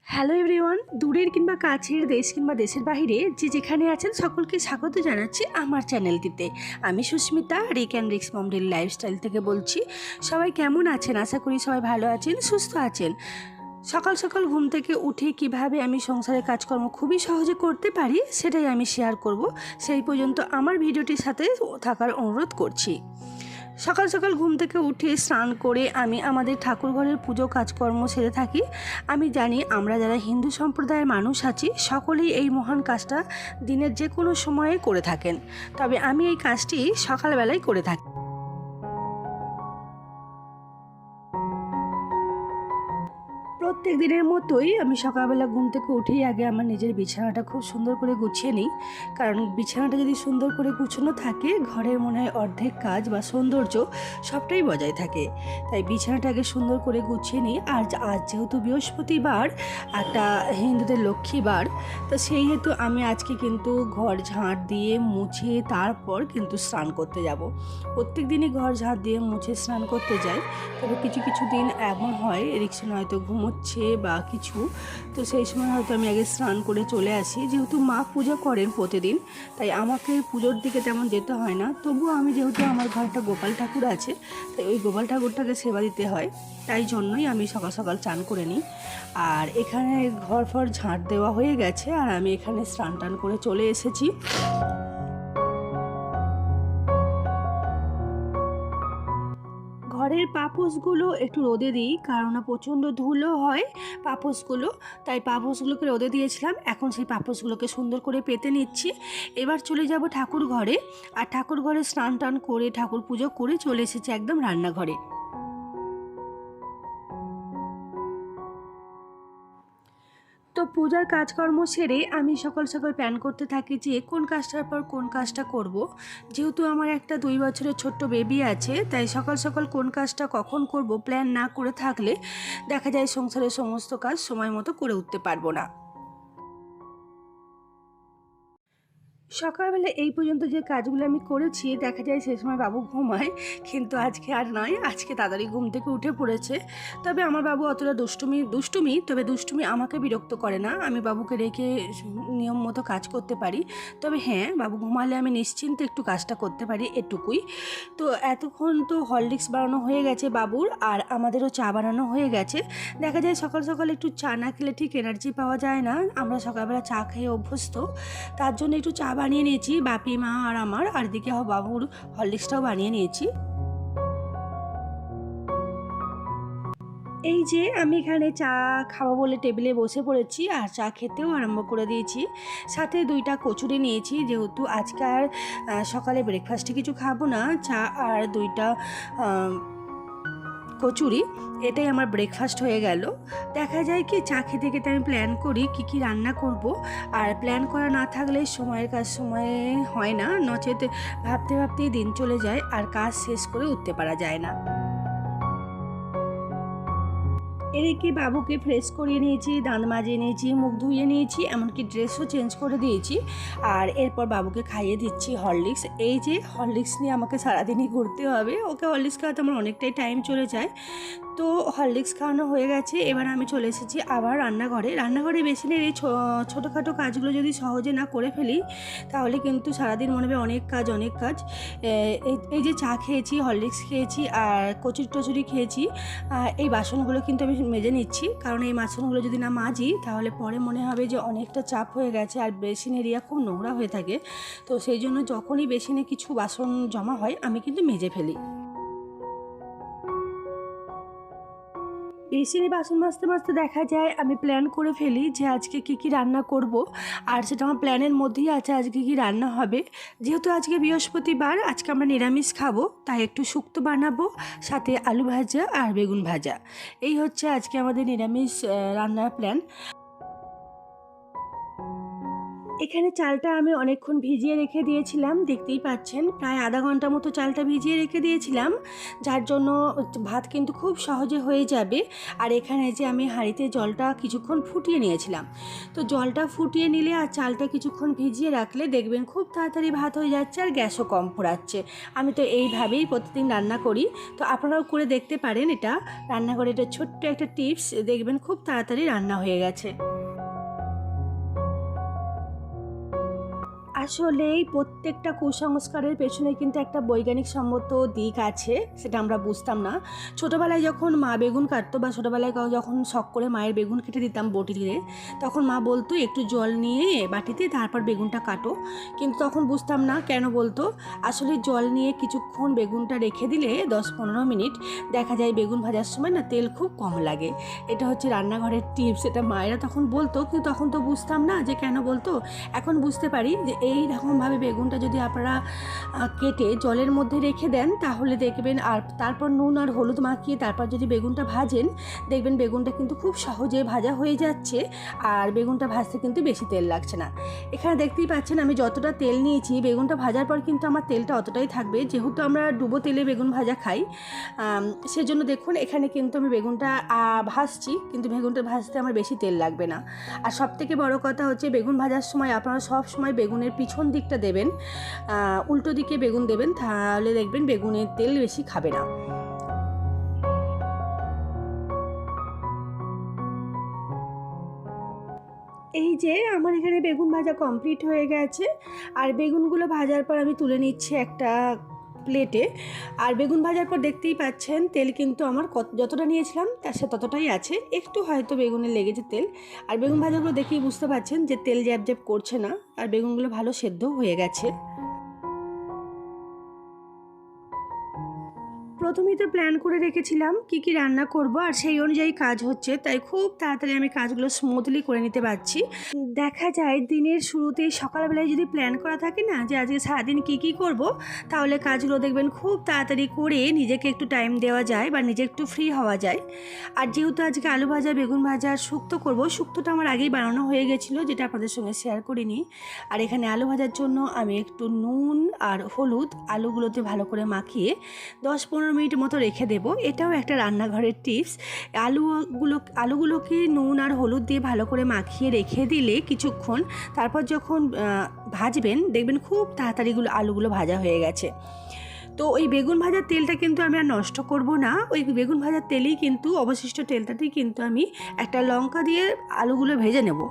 Hello everyone, দূরের কিংবা কাছের, দেশ কিংবা দেশের বাইরে যে যেখানে আছেন সকলকে স্বাগত জানাচ্ছি আমার চ্যানেলটিতে। আমি সুস্মিতা, রিক অ্যান্ড রিক্স মমডেল লাইফস্টাইল থেকে বলছি। সবাই কেমন আছেন? আশা করি সবাই ভালো আছেন, সুস্থ আছেন। সকাল সকাল ঘুম থেকে উঠে কিভাবে আমি সংসারের কাজকর্ম খুবই সহজে করতে পারি সেটাই আমি শেয়ার করব। সেই পর্যন্ত আমার ভিডিওটির সাথে থাকার অনুরোধ করছি। সকাল সকাল ঘুম থেকে উঠে স্নান করে আমি আমাদের ঠাকুর ঘরের পুজো কাজকর্ম সেরে থাকি। আমি জানি আমরা যারা হিন্দু সম্প্রদায়ের মানুষ আছি সকলেই এই মহান কাজটা দিনের যে কোনো সময়ে করে থাকেন, তবে আমি এই কাজটি সকালবেলায় করে থাকি। প্রত্যেক দিনের মতোই আমি সকালবেলা ঘুম থেকে উঠেই আগে আমার নিজের বিছানাটা খুব সুন্দর করে গুছিয়ে নিই, কারণ বিছানাটা যদি সুন্দর করে গুছানো থাকে ঘরের মনে হয় অর্ধেক কাজ বা সৌন্দর্য সবটাই বজায় থাকে। তাই বিছানাটা আগে সুন্দর করে গুছিয়ে নিই। আর আজ যেহেতু বৃহস্পতিবার, একটা হিন্দুদের লক্ষ্মীবার, তো সেই হেতু আমি আজকে কিন্তু ঘর ঝাঁট দিয়ে মুছে তারপর কিন্তু স্নান করতে যাব। প্রত্যেক দিনই ঘর ঝাঁট দিয়ে মুছে স্নান করতে যাই, তবে কিছু কিছু দিন এমন হয় রিক্সন হয়তো ঘুমোচ্ছে বা কিছু, তো সেই সময় হয়তো আমি আগে স্নান করে চলে আসি। যেহেতু মা পুজো করেন প্রতিদিন, তাই আমাকে পুজোর দিকে তেমন যেতে হয় না। তবুও আমি যেহেতু আমার ঘরটা গোপাল ঠাকুর আছে, তাই ওই গোপাল ঠাকুরটাকে সেবা দিতে হয়, তাই জন্যই আমি সকাল সকাল চান করে নিই। আর এখানে ঘর ফর ঝাঁট দেওয়া হয়ে গেছে আর আমি এখানে স্নান টান করে চলে এসেছি। ঘরের পাপোশগুলো একটু রোদে দিই, কারণ প্রচণ্ড ধুলো হয় পাপোশগুলো, তাই পাপোশগুলোকে রোদে দিয়েছিলাম। এখন সেই পাপোশগুলোকে সুন্দর করে পেতে নিচ্ছি। এবার চলে যাব ঠাকুর ঘরে, আর ঠাকুর ঘরে স্নান টান করে ঠাকুর পুজো করে চলে এসেছি একদম রান্নাঘরে। তো পূজার কাজকর্ম সেরে আমি সকাল সকাল প্ল্যান করতে থাকি যে কোন কাজটার পর কোন কাজটা করব। যেহেতু আমার একটা 2 বছরের ছোট্ট বেবি আছে, তাই সকাল সকাল কোন কাজটা কখন করব প্ল্যান না করে থাকলে দেখা যায় সংসারের সমস্ত কাজ সময় মতো করে উঠতে পারবো না। সকালবেলা এই পর্যন্ত যে কাজগুলো আমি করেছি দেখা যায় সে সময় বাবু ঘুমায়, কিন্তু আজকে আর নয়, আজকে তাড়াতাড়ি ঘুম থেকে উঠে পড়েছে। তবে আমার বাবু অতটা তবে দুষ্টুমি আমাকে বিরক্ত করে না। আমি বাবুকে রেখে নিয়ম মতো কাজ করতে পারি। তবে হ্যাঁ, বাবু ঘুমালে আমি নিশ্চিন্তে একটু কাজটা করতে পারি, এটুকুই। তো এতক্ষণ তো হরলিক্স বানানো হয়ে গেছে বাবুর, আর আমাদেরও চা বানানো হয়ে গেছে। দেখা যায় সকাল সকাল একটু চা না খেলে ঠিক এনার্জি পাওয়া যায় না, আমরা সকালবেলা চা খেয়ে অভ্যস্ত। তার জন্য একটু চা বানিয়ে নিয়েছি বাপি, মা আর আমার, আর দিকে বাবুর হরলিক্সটাও বানিয়ে নিয়েছি। এই যে আমি এখানে চা খাবো বলে টেবিলে বসে পড়েছি, আর চা খেতেও আরম্ভ করে দিয়েছি। সাথে 2টা কচুরি নিয়েছি, যেহেতু আজকে আর সকালে ব্রেকফাস্টে কিছু খাবো না। চা আর 2টা কচুরি, এটাই আমার ব্রেকফাস্ট হয়ে গেল। দেখা যায় কি চা খেতে খেতে আমি প্ল্যান করি কি কি রান্না করব, আর প্ল্যান করা না থাকলে সময়ের কাজ সময়ে হয় না, নচেত ভাবতে ভাবতেই দিন চলে যায় আর কাজ শেষ করে উঠতে পারা যায় না। এদিকে বাবুকে ফ্রেশ করিয়ে নিয়েছি, দাঁত মাজিয়ে নিয়েছি, মুখ ধুয়ে নিয়েছি, এমনকি ড্রেসও চেঞ্জ করে দিয়েছি। আর এরপর বাবুকে খাইয়ে দিচ্ছি হরলিক্স। এই যে হরলিক্স নিয়ে আমাকে সারাদিনই ঘুরতে হবে, ওকে হরলিক্স খাওয়াতে আমার অনেকটাই টাইম চলে যায়। তো হরলিক্স খাওয়ানো হয়ে গেছে, এবার আমি চলে এসেছি আবার রান্নাঘরে বেসিনের এই ছোটোখাটো কাজগুলো যদি সহজে না করে ফেলি তাহলে কিন্তু সারাদিন মনে হবে অনেক কাজ। এই যে চা খেয়েছি, হরলিক্স খেয়েছি আর কচুরি খেয়েছি, এই বাসনগুলো কিন্তু আমি মেজে নিচ্ছি, কারণ এই বাসনগুলো যদি না মাজি তাহলে পরে মনে হবে যে অনেকটা চাপ হয়ে গেছে, আর বেসিন এরিয়া খুব নোংরা হয়ে থাকে। তো সেই জন্য যখনই বেসিনে কিছু বাসন জমা হয় আমি কিন্তু মেজে ফেলি। বেসিনে বাসন মাজতে মাজতে দেখা যায় আমি প্ল্যান করে ফেলি যে আজকে কী কী রান্না করব, আর সেটা আমার প্ল্যানের মধ্যেই আছে আজকে কী রান্না হবে। যেহেতু আজকে বৃহস্পতিবার, আজকে আমরা নিরামিষ খাবো, তাই একটু শুক্তো বানাবো, সাথে আলু ভাজা আর বেগুন ভাজা। এই হচ্ছে আজকে আমাদের নিরামিষ রান্নার প্ল্যান। এখানে চালটা আমি অনেকক্ষণ ভিজিয়ে রেখে দিয়েছিলাম, দেখতেই পাচ্ছেন প্রায় আধা ঘন্টা মতো চালটা ভিজিয়ে রেখে দিয়েছিলাম, যার জন্য ভাত কিন্তু খুব সহজে হয়ে যাবে। আর এখানে যে আমি হাঁড়িতে জলটা কিছুক্ষণ ফুটিয়ে নিয়েছিলাম, তো জলটা ফুটিয়ে নিলে আর চালটা কিছুক্ষণ ভিজিয়ে রাখলে দেখবেন খুব তাড়াতাড়ি ভাত হয়ে যাচ্ছে আর গ্যাসও কম পোড়াচ্ছে। আমি তো এইভাবেই প্রতিদিন রান্না করি, তো আপনারাও করে দেখতে পারেন। এটা রান্নাঘরে এটা ছোট্ট একটা টিপস, দেখবেন খুব তাড়াতাড়ি রান্না হয়ে গেছে। আসলে এই প্রত্যেকটা কুসংস্কারের পেছনে কিন্তু একটা বৈজ্ঞানিক সম্মত দিক আছে, সেটা আমরা বুঝতাম না। ছোটোবেলায় যখন মা বেগুন কাটতো বা ছোটোবেলায় যখন শখ করে মায়ের বেগুন কেটে দিতাম বটি দিয়ে, তখন মা বলতো একটু জল নিয়ে বাটিতে তারপর বেগুনটা কাটো, কিন্তু তখন বুঝতাম না কেন বলতো। আসলে জল নিয়ে কিছুক্ষণ বেগুনটা রেখে দিলে 10-15 মিনিট দেখা যায় বেগুন ভাজার সময় না তেল খুব কম লাগে। এটা হচ্ছে রান্নাঘরের টিপস, এটা মায়েরা তখন বলতো, কিন্তু তখন তো বুঝতাম না যে কেন বলতো। এখন বুঝতে পারি যে এই রকমভাবে বেগুনটা যদি আপনারা কেটে জলের মধ্যে রেখে দেন তাহলে দেখবেন, আর তারপর নুন আর হলুদ মাখিয়ে তারপর যদি বেগুনটা ভাজেন, দেখবেন বেগুনটা কিন্তু খুব সহজে ভাজা হয়ে যাচ্ছে আর বেগুনটা ভাজতে কিন্তু বেশি তেল লাগছে না। এখানে দেখতেই পাচ্ছেন আমি যতটা তেল নিয়েছি, বেগুনটা ভাজার পর কিন্তু আমার তেলটা অতটাই থাকবে, যেহেতু আমরা ডুবো তেলে বেগুন ভাজা খাই। সেজন্য দেখুন এখানে কিন্তু আমি বেগুনটা ভাজছি, কিন্তু বেগুনটা ভাজতে আমার বেশি তেল লাগবে না। আর সবথেকে বড় কথা হচ্ছে বেগুন ভাজার সময় আপনারা সব সময় বেগুনের পিছন দিকটা দেবেন, উল্টো দিকে বেগুন দেবেন, তাহলে দেখবেন বেগুনের তেল বেশি খাবে না। এই যে আমার এখানে বেগুন ভাজা কমপ্লিট হয়ে গেছে, আর বেগুনগুলো ভাজার পর আমি তুলে নিচ্ছি একটা প্লেটে। আর বেগুন ভাজার পর দেখতেই পাচ্ছেন তেল কিন্তু আমার যতটা নিয়েছিলাম তার সাথে ততটাই আছে, একটু হয়তো বেগুনে লেগেছে তেল। আর বেগুন ভাজাগুলো দেখেই বুঝতে পারছেন যে তেল জ্যাব জ্যাব করছে না, আর বেগুনগুলো ভালো সেদ্ধও হয়ে গেছে। প্রথমেই তো প্ল্যান করে রেখেছিলাম কি কি রান্না করব, আর সেই অনুযায়ী কাজ হচ্ছে, তাই খুব তাড়াতাড়ি আমি কাজগুলো স্মুথলি করে নিতে পারছি। দেখা যায় দিনের শুরুতেই সকালবেলায় যদি প্ল্যান করা থাকে না যে আজকে সারাদিন কি কি করব, তাহলে কাজগুলো দেখবেন খুব তাড়াতাড়ি করে নিজেকে একটু টাইম দেওয়া যায় বা নিজে একটু ফ্রি হওয়া যায়। আর যেহেতু আজকে আলু ভাজা বেগুন ভাজা আর শুক্তো করব, শুক্তোটা আমার আগেই বানানো হয়ে গেছিলো, যেটা আপনাদের সঙ্গে শেয়ার করিনি। আর এখানে আলু ভাজার জন্য আমি একটু নুন আর হলুদ আলুগুলোতে ভালো করে মাখিয়ে 10-15 মিনিট মতো রেখে দেবো। এটাও একটা রান্নাঘরের টিপস। আলুগুলোকে নুন আর হলুদ দিয়ে ভালো করে মাখিয়ে রেখে দিলে কিছুক্ষণ, তারপর যখন ভাজবেন দেখবেন খুব তাড়াতাড়ি আলুগুলো ভাজা হয়ে গেছে। তো ওই বেগুন ভাজার তেলটা কিন্তু আমি আর নষ্ট করব না, ওই বেগুন ভাজার তেলেই কিন্তু অবশিষ্ট তেলটাতেই কিন্তু আমি একটা লঙ্কা দিয়ে আলুগুলো ভেজে নেব।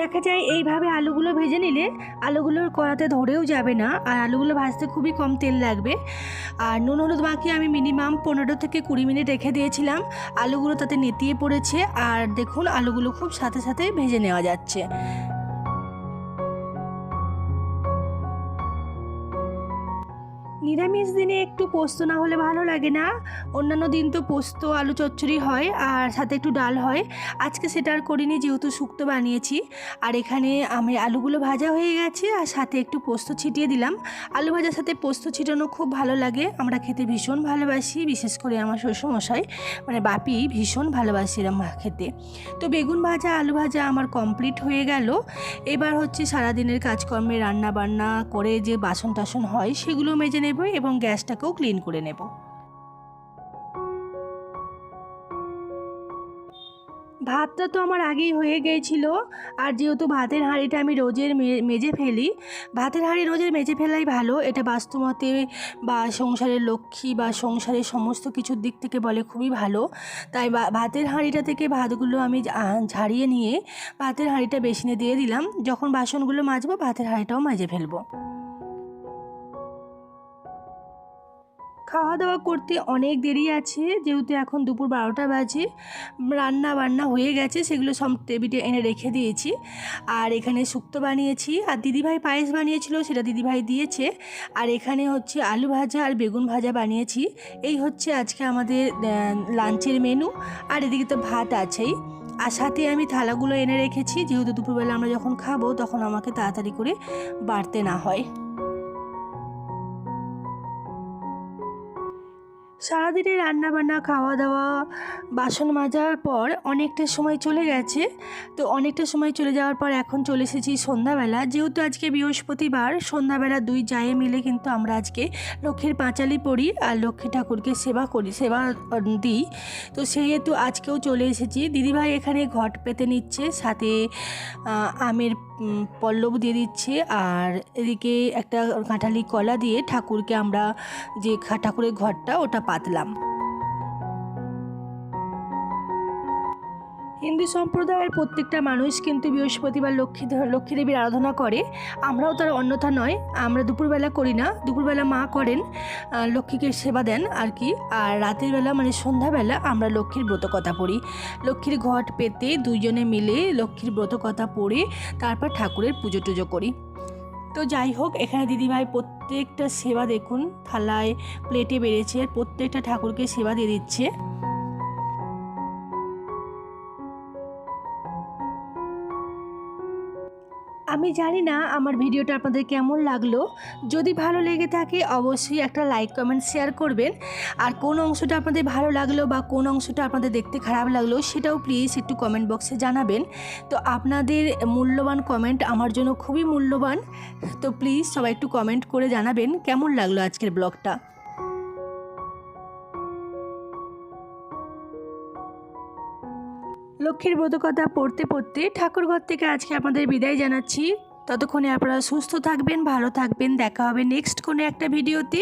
দেখা যায় এইভাবে আলুগুলো ভেজে নিলে আলুগুলোর কড়াতে ধরেও যাবে না, আর আলুগুলো ভাজতে খুবই কম তেল লাগবে। আর নুন হলুদ মাখিয়ে আমি মিনিমাম 15-20 মিনিট রেখে দিয়েছিলাম, আলুগুলো তাতে নেতিয়ে পড়েছে। আর দেখুন আলুগুলো খুব সাথে সাথে ভেজে নেওয়া যাচ্ছে। নিরামিষ দিনে একটু পোস্ত না হলে ভালো লাগে না। অন্যান্য দিন তো পোস্ত আলু চচ্চড়ি হয় আর সাথে একটু ডাল হয়, আজকে সেটা আর করিনি যেহেতু শুক্তো বানিয়েছি। আর এখানে আমি আলুগুলো ভাজা হয়ে গেছে আর সাথে একটু পোস্ত ছিটিয়ে দিলাম। আলু ভাজার সাথে পোস্ত ছিটানো খুব ভালো লাগে, আমরা খেতে ভীষণ ভালোবাসি, বিশেষ করে আমার শ্বশুরমশাই মানে বাপি ভীষণ ভালোবাসি এরম খেতে। তো বেগুন ভাজা আলু ভাজা আমার কমপ্লিট হয়ে গেল। এবার হচ্ছে সারাদিনের কাজকর্মে রান্না বান্না করে যে বাসন টাসন হয় সেগুলো মেজে নেব এবং গ্যাসটাকেও ক্লিন করে নেব। ভাতটা তো আমার আগেই হয়ে গিয়েছিল, আর যেহেতু ভাতের হাঁড়িটা আমি রোজের মেজে ফেলি, ভাতের হাঁড়ি রোজের মেজে ফেলাই ভালো, এটা বাস্তুমতে বা সংসারের লক্ষ্মী বা সংসারের সমস্ত কিছুর দিক থেকে বলে খুবই ভালো। তাই ভাতের হাঁড়িটা থেকে ভাতগুলো আমি ঝাড়িয়ে নিয়ে ভাতের হাঁড়িটা বেসিনে দিয়ে দিলাম, যখন বাসনগুলো মাজবো ভাতের হাঁড়িটাও মেজে ফেলবো। খাওয়া দাওয়া করতে অনেক দেরি আছে, যেহেতু এখন দুপুর 12টা বাজে। রান্না বান্না হয়ে গেছে, সেগুলো সব টেবিলে এনে রেখে দিয়েছি। আর এখানে শুক্তো বানিয়েছি, আর দিদিভাই পায়েস বানিয়েছিল সেটা দিদিভাই দিয়েছে। আর এখানে হচ্ছে আলু ভাজা আর বেগুন ভাজা বানিয়েছি। এই হচ্ছে আজকে আমাদের লাঞ্চের মেনু। আর এদিকে তো ভাত আছেই, আর সাথে আমি থালাগুলো এনে রেখেছি, যেহেতু দুপুরবেলা আমরা যখন খাবো তখন আমাকে তাড়াতাড়ি করে বাড়তে না হয়। সারাদিনে রান্নাবান্না খাওয়া দাওয়া বাসন মাজার পর অনেকটা সময় চলে গেছে। তো অনেকটা সময় চলে যাওয়ার পর এখন চলে এসেছি সন্ধ্যাবেলা। যেহেতু আজকে বৃহস্পতিবার, সন্ধ্যাবেলা দুই জায়ে মিলে কিন্তু আমরা আজকে লক্ষ্মীর পাঁচালি পড়ি আর লক্ষ্মী ঠাকুরকে সেবা দিই। তো সেহেতু আজকেও চলে এসেছি। দিদিভাই এখানে ঘট পেতে নিচ্ছে, সাথে আমের পল্লব দিয়ে দিচ্ছে, আর এদিকে একটা কাঁঠালি কলা দিয়ে ঠাকুরকে আমরা যে ঠাকুরের ঘরটা ওটা পাতলাম। হিন্দু সম্প্রদায়ের প্রত্যেকটা মানুষ কিন্তু বৃহস্পতিবার লক্ষ্মী দেবীর আরাধনা করে। আমরাও তার অন্যথা নয়। আমরা দুপুরবেলা করি না, দুপুরবেলা মা করেন, লক্ষ্মীকে সেবা দেন আর কি। আর রাতের বেলা মানে সন্ধ্যাবেলা আমরা লক্ষ্মীর ব্রতকথা পড়ি। লক্ষ্মীর ঘট পেতে দুইজনে মিলে লক্ষ্মীর ব্রতকথা পড়ে তারপর ঠাকুরের পুজো টুজো করি। তো যাই হোক, এখানে দিদিভাই প্রত্যেকটা সেবা দেখুন থালায় প্লেটে বেড়েছে, প্রত্যেকটা ঠাকুরকে সেবা দিয়ে দিচ্ছে। আমি জানি না আমার ভিডিওটা আপনাদের কেমন লাগলো। যদি ভালো লেগে থাকে অবশ্যই একটা লাইক কমেন্ট শেয়ার করবেন। আর কোন অংশটা আপনাদের ভালো লাগলো বা কোন অংশটা আপনাদের দেখতে খারাপ লাগলো সেটাও প্লিজ একটু কমেন্ট বক্সে জানাবেন। তো আপনাদের মূল্যবান কমেন্ট আমার জন্য খুবই মূল্যবান। তো প্লিজ সবাই একটু কমেন্ট করে জানাবেন কেমন লাগলো আজকের ব্লগটা। লক্ষ্মীর ব্রতকথা পড়তে পড়তে ঠাকুরঘর থেকে আজকে আপনাদের বিদায় জানাচ্ছি। ততক্ষণে আপনারা সুস্থ থাকবেন, ভালো থাকবেন। দেখা হবে নেক্সট কোনো একটা ভিডিওতে।